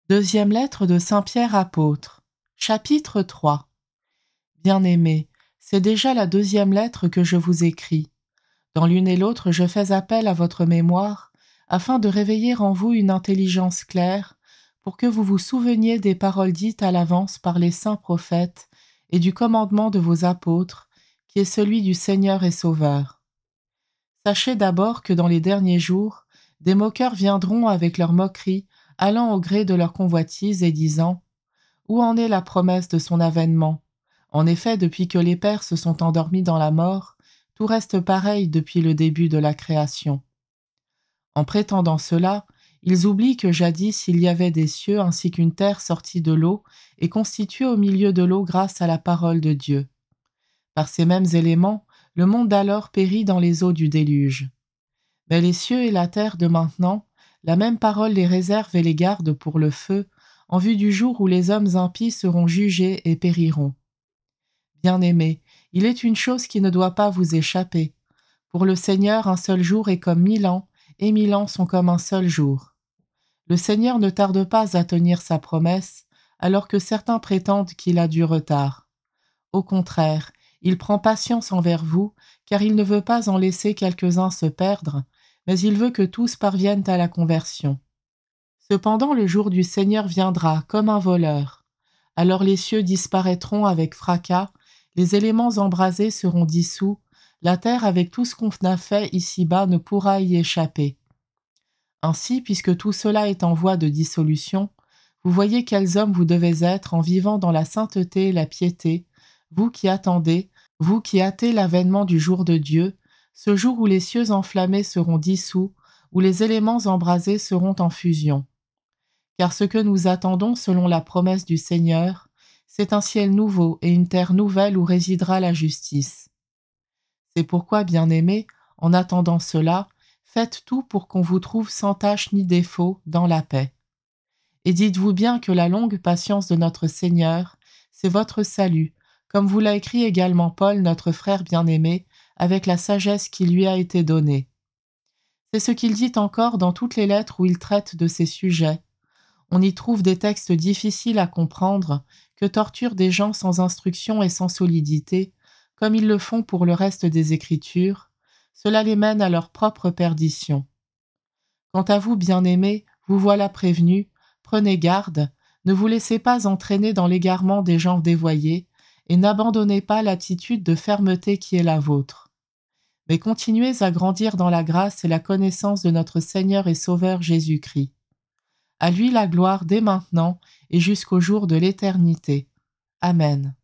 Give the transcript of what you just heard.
Deuxième lettre de Saint Pierre apôtre. Chapitre 3. Bien-aimés, c'est déjà la deuxième lettre que je vous écris. Dans l'une et l'autre, je fais appel à votre mémoire, afin de réveiller en vous une intelligence claire, pour que vous vous souveniez des paroles dites à l'avance par les saints prophètes et du commandement de vos apôtres, qui est celui du Seigneur et Sauveur. Sachez d'abord que dans les derniers jours, des moqueurs viendront avec leurs moqueries, allant au gré de leur convoitise et disant « Où en est la promesse de son avènement ? En effet, depuis que les pères se sont endormis dans la mort, tout reste pareil depuis le début de la création. » En prétendant cela, ils oublient que jadis il y avait des cieux ainsi qu'une terre sortie de l'eau et constituée au milieu de l'eau grâce à la parole de Dieu. Par ces mêmes éléments, le monde d'alors périt dans les eaux du déluge. Mais les cieux et la terre de maintenant, la même parole les réserve et les garde pour le feu, en vue du jour où les hommes impies seront jugés et périront. Bien-aimés, il est une chose qui ne doit pas vous échapper. Pour le Seigneur, un seul jour est comme 1000 ans, et 1000 ans sont comme un seul jour. Le Seigneur ne tarde pas à tenir sa promesse, alors que certains prétendent qu'il a du retard. Au contraire, il prend patience envers vous, car il ne veut pas en laisser quelques-uns se perdre, mais il veut que tous parviennent à la conversion. Cependant, le jour du Seigneur viendra comme un voleur. Alors les cieux disparaîtront avec fracas, les éléments embrasés seront dissous, la terre avec tout ce qu'on a fait ici-bas ne pourra y échapper. Ainsi, puisque tout cela est en voie de dissolution, vous voyez quels hommes vous devez être en vivant dans la sainteté et la piété, vous qui attendez, vous qui hâtez l'avènement du jour de Dieu, ce jour où les cieux enflammés seront dissous, où les éléments embrasés seront en fusion. Car ce que nous attendons selon la promesse du Seigneur, c'est un ciel nouveau et une terre nouvelle où résidera la justice. C'est pourquoi, bien-aimés, en attendant cela, faites tout pour qu'on vous trouve sans tache ni défaut dans la paix. Et dites-vous bien que la longue patience de notre Seigneur, c'est votre salut, comme vous l'a écrit également Paul, notre frère bien-aimé, avec la sagesse qui lui a été donnée. C'est ce qu'il dit encore dans toutes les lettres où il traite de ces sujets. On y trouve des textes difficiles à comprendre, que torturent des gens sans instruction et sans solidité, comme ils le font pour le reste des Écritures. Cela les mène à leur propre perdition. Quant à vous, bien-aimés, vous voilà prévenus, prenez garde, ne vous laissez pas entraîner dans l'égarement des gens dévoyés, et n'abandonnez pas l'attitude de fermeté qui est la vôtre. Mais continuez à grandir dans la grâce et la connaissance de notre Seigneur et Sauveur Jésus-Christ. À lui la gloire dès maintenant et jusqu'au jour de l'éternité. Amen.